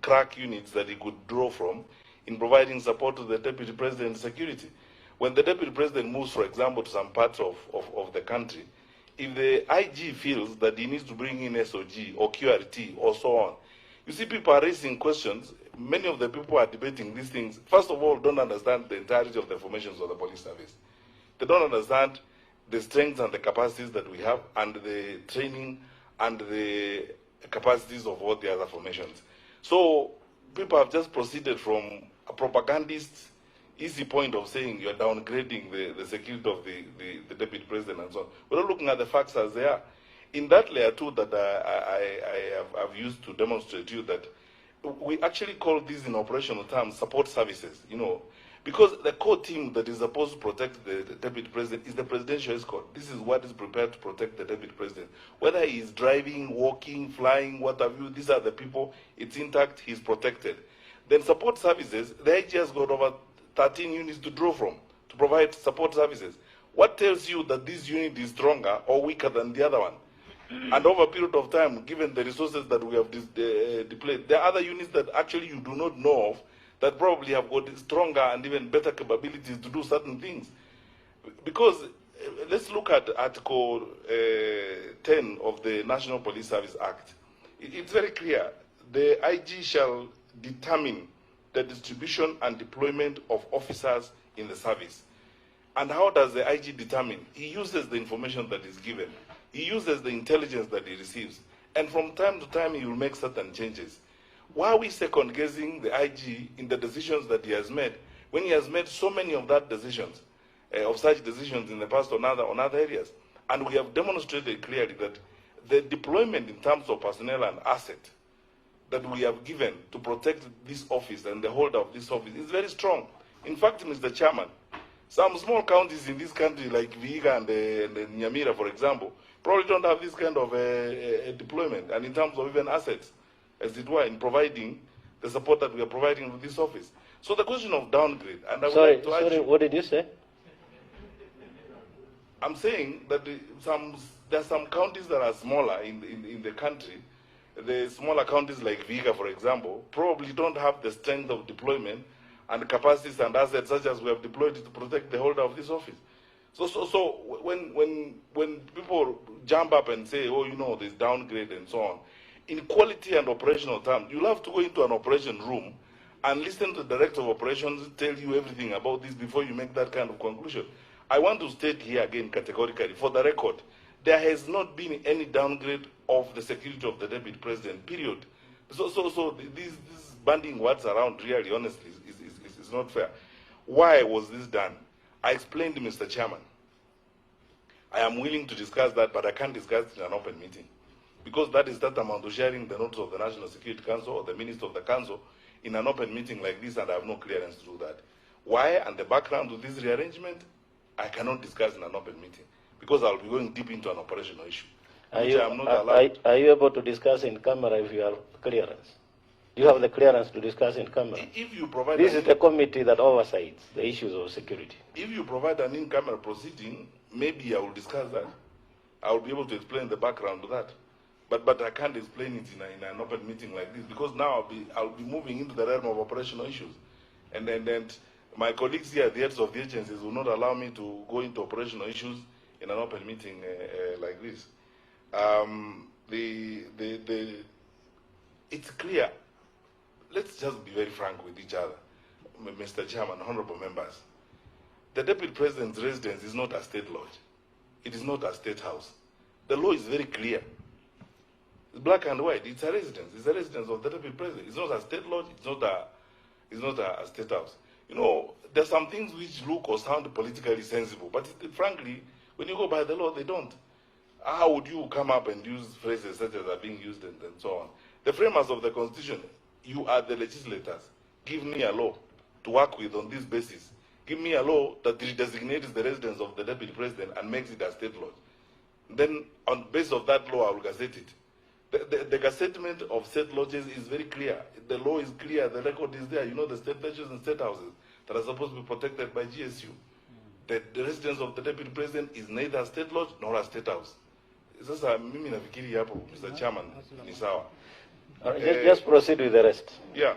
crack units that he could draw from in providing support to the Deputy President's security. When the Deputy President moves, for example, to some parts of the country, if the IG feels that he needs to bring in SOG or QRT or so on, you see people are raising questions. Many of the people are debating these things. First of all, don't understand the entirety of the formations of the police service. They don't understand the strengths and the capacities that we have and the training and the capacities of all the other formations. So people have just proceeded from a propagandist easy point of saying you're downgrading the security of the Deputy President and so on. We're not looking at the facts as they are. In that layer too that I've used to demonstrate to you that we actually call these in operational terms support services, you know, because the core team that is supposed to protect the Deputy President is the presidential escort. This is what is prepared to protect the Deputy President. Whether he is driving, walking, flying, what have you, these are the people, it's intact, he's protected. Then support services, the IG has got over 13 units to draw from to provide support services. What tells you that this unit is stronger or weaker than the other one? And over a period of time, given the resources that we have deployed, there are other units that actually you do not know of that probably have got stronger and even better capabilities to do certain things. Because let's look at Article 10 of the National Police Service Act. It's very clear. The IG shall determine the distribution and deployment of officers in the service. And how does the IG determine? He uses the information that is given. He uses the intelligence that he receives. And from time to time, he will make certain changes. Why are we second-guessing the IG in the decisions that he has made, when he has made so many of that decisions, of such decisions in the past on other areas? And we have demonstrated clearly that the deployment in terms of personnel and asset that we have given to protect this office and the holder of this office is very strong. In fact, Mr. Chairman, some small counties in this country like Vihiga and Nyamira, for example, probably don't have this kind of deployment, and in terms of even assets, as it were, in providing the support that we are providing to this office. So the question of downgrade, and I would like to sorry, what did you say? I'm saying that there are some counties that are smaller in the country. The smaller counties like Vihiga, for example, probably don't have the strength of deployment and capacities and assets such as we have deployed to protect the holder of this office. So when people jump up and say, oh, you know, there's downgrade and so on, in quality and operational terms, you'll have to go into an operation room and listen to the director of operations tell you everything about this before you make that kind of conclusion. I want to state here again categorically, for the record, there has not been any downgrade of the security of the Deputy President, period. So these banding words around really, honestly, is not fair. Why was this done? I explained to Mr. Chairman. I am willing to discuss that, but I can't discuss it in an open meeting. Because that is tantamount to sharing the notes of the National Security Council or the Minister of the Council in an open meeting like this, and I have no clearance to do that. Why and the background to this rearrangement, I cannot discuss in an open meeting, because I'll be going deep into an operational issue. Are you able to discuss in camera if you have clearance? You have the clearance to discuss in camera. If you provide this is the committee that oversees the issues of security. If you provide an in-camera proceeding, maybe I will discuss that. I will be able to explain the background to that. But I can't explain it in an open meeting like this, because now I'll be moving into the realm of operational issues. And then my colleagues here, the heads of the agencies, will not allow me to go into operational issues in an open meeting like this. It's clear. Let's just be very frank with each other, Mr. Chairman, honorable members. The Deputy President's residence is not a state lodge. It is not a state house. The law is very clear. It's black and white. It's a residence. It's a residence of the Deputy President. It's not a state lodge. It's not a state house. You know, there's some things which look or sound politically sensible, but frankly, when you go by the law, they don't. How would you come up and use phrases such as are being used and so on? The framers of the Constitution, you are the legislators. Give me a law to work with on this basis. Give me a law that designates the residence of the Deputy President and makes it a state lodge. Then, on the basis of that law, I will gazette it. The gazettement of state lodges is very clear. The law is clear. The record is there. You know, the state lodges and state houses that are supposed to be protected by GSU. The residence of the Deputy President is neither a state lodge nor a state house. Sasa mimi nafikiri hapo, Mr. Chairman, ni sawa. Just proceed with the rest. Yeah.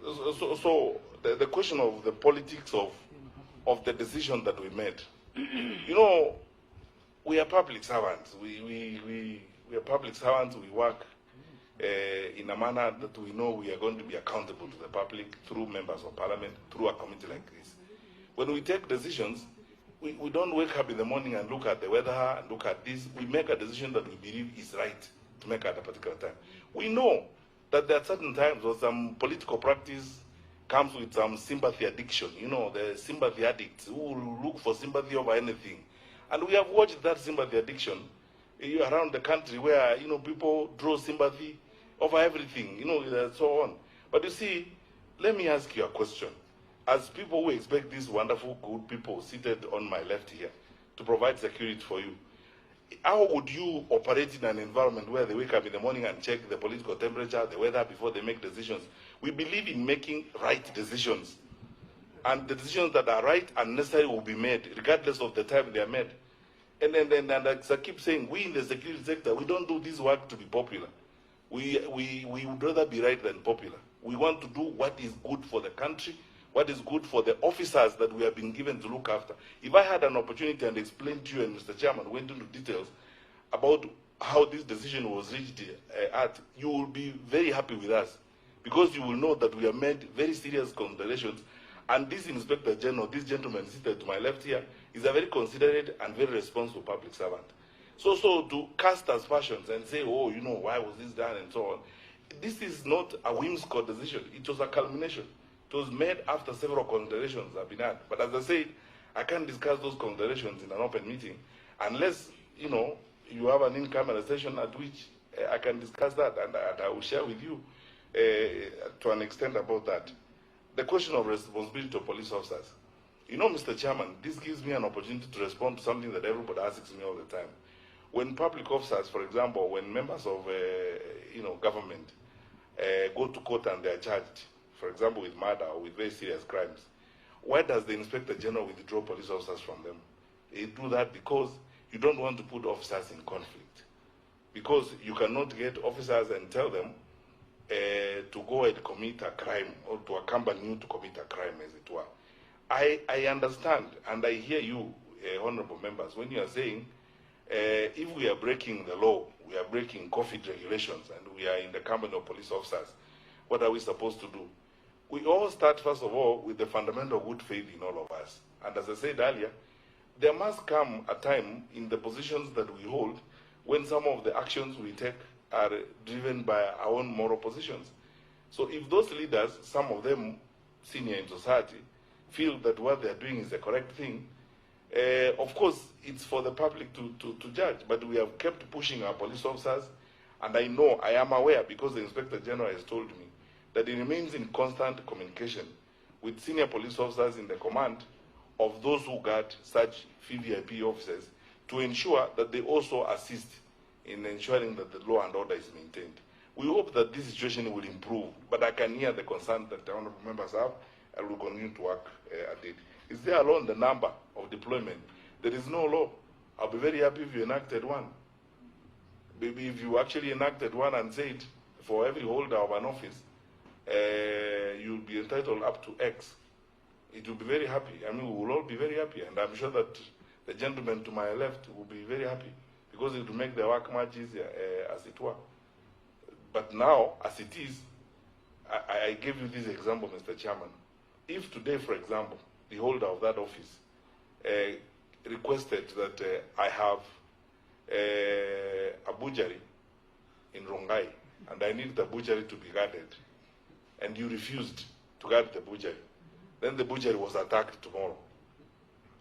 So the question of the politics of the decision that we made. You know, we are public servants. We are public servants. We work in a manner that we know we are going to be accountable to the public through members of parliament, through a committee like this. When we take decisions, we don't wake up in the morning and look at the weather and look at this. We make a decision that we believe is right to make at a particular time. We know that there are certain times where some political practice comes with some sympathy addiction. You know, the sympathy addicts who will look for sympathy over anything. And we have watched that sympathy addiction around the country where, you know, people draw sympathy over everything, you know, and so on. But you see, let me ask you a question. As people who expect these wonderful, good people seated on my left here to provide security for you, how would you operate in an environment where they wake up in the morning and check the political temperature, the weather before they make decisions? We believe in making right decisions. And the decisions that are right and necessary will be made, regardless of the time they are made. And as I keep saying, we in the security sector, we don't do this work to be popular. We would rather be right than popular. We want to do what is good for the country, what is good for the officers that we have been given to look after. If I had an opportunity and explained to you and Mr. Chairman went into details about how this decision was reached you will be very happy with us, because you will know that we have made very serious considerations. And this Inspector General, this gentleman seated to my left here, is a very considerate and very responsible public servant. So to cast aspersions and say, oh, you know, why was this done and so on, this is not a whimsical decision. It was a culmination. It was made after several considerations have been had. But as I said, I can't discuss those considerations in an open meeting unless, you know, you have an in-camera session at which I can discuss that, and I will share with you to an extent about that. The question of responsibility of police officers. You know, Mr. Chairman, this gives me an opportunity to respond to something that everybody asks me all the time. When public officers, for example, when members of you know, government go to court and they are charged, for example, with murder or with very serious crimes, why does the Inspector General withdraw police officers from them? They do that because you don't want to put officers in conflict. Because you cannot get officers and tell them to go and commit a crime or to accompany you to commit a crime, as it were. I understand and I hear you, honorable members, when you are saying if we are breaking the law, we are breaking COVID regulations, and we are in the company of police officers, what are we supposed to do? We all start, first of all, with the fundamental good faith in all of us. And as I said earlier, there must come a time in the positions that we hold when some of the actions we take are driven by our own moral positions. So if those leaders, some of them senior in society, feel that what they are doing is the correct thing, of course, it's for the public to judge. But we have kept pushing our police officers, and I am aware, because the Inspector General has told me, that he remains in constant communication with senior police officers in the command of those who guard such VVIP officers to ensure that they also assist in ensuring that the law and order is maintained. We hope that this situation will improve, but I can hear the concern that the honorable members have, and will continue to work at it. Is there alone the number of deployment? There is no law. I'll be very happy if you enacted one. Maybe if you actually enacted one and said, for every holder of an office, you'll be entitled up to X. It will be very happy. I mean, we will all be very happy, and I'm sure that the gentleman to my left will be very happy, because it will make the work much easier, as it were. But now, as it is, I gave you this example, Mr. Chairman. If today, for example, the holder of that office requested that I have a butchery in Rongai, and I need the butchery to be guarded, and you refused to guard the butchery, then the butchery was attacked tomorrow.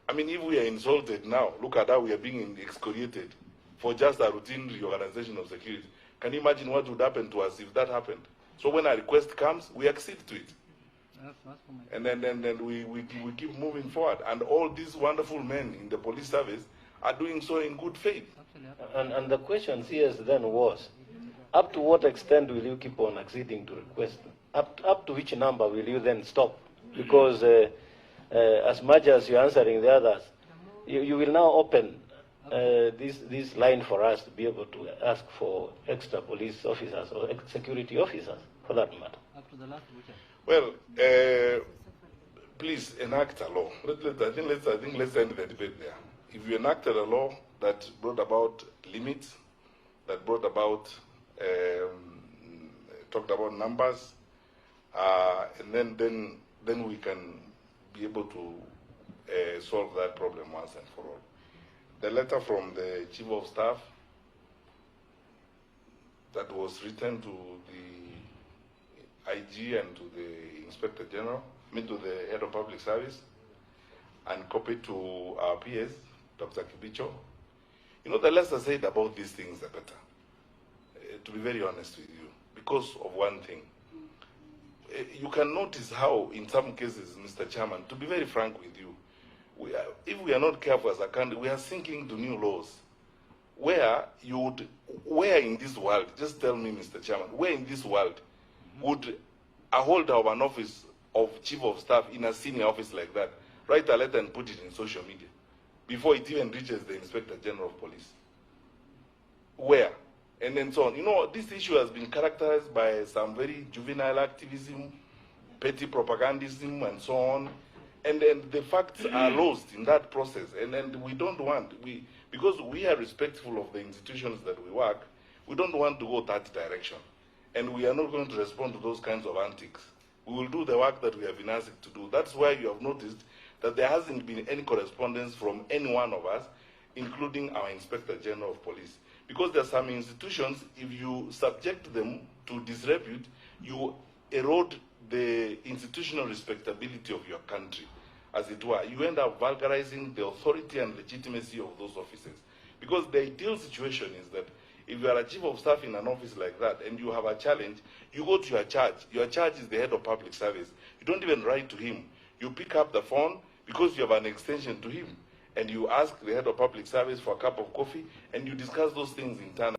I mean, if we are insulted now, look at how we are being excoriated for just a routine reorganization of security. Can you imagine what would happen to us if that happened? So when a request comes, we accede to it. And then we keep moving forward. And all these wonderful men in the police service are doing so in good faith. And the question here then was, up to what extent will you keep on acceding to requests? Up to which number will you then stop? Because as much as you're answering the others, you will now open this line for us to be able to ask for extra police officers or security officers, for that matter. Up to the last butcher. Well, please enact a law. I think let's end the debate there. If you enacted a law that brought about limits, that brought about talked about numbers, and then we can be able to solve that problem once and for all. The letter from the Chief of Staff that was written to the IG and to the Inspector General, to the Head of Public Service, and copied to our PS, Dr. Kibicho. You know, the less I said about these things, the better. To be very honest with you, because of one thing. You can notice how, in some cases, Mr. Chairman, to be very frank with you, if we are not careful as a country, we are sinking to new laws. Where in this world, just tell me, Mr. Chairman, where in this world would a holder of an office of Chief of Staff in a senior office like that write a letter and put it in social media before it even reaches the Inspector General of Police? Where? And then so on. You know, this issue has been characterized by some very juvenile activism, petty propagandism, and so on. And then the facts are lost in that process. And then we don't want, because we are respectful of the institutions that we work, we don't want to go that direction. And we are not going to respond to those kinds of antics. We will do the work that we have been asked to do. That's why you have noticed that there hasn't been any correspondence from any one of us, including our Inspector General of Police. Because there are some institutions, if you subject them to disrepute, you erode the institutional respectability of your country, as it were. You end up vulgarizing the authority and legitimacy of those offices. Because the ideal situation is that if you are a Chief of Staff in an office like that and you have a challenge, you go to your charge. Your charge is the Head of Public Service. You don't even write to him. You pick up the phone because you have an extension to him, and you ask the Head of Public Service for a cup of coffee, and you discuss those things internally.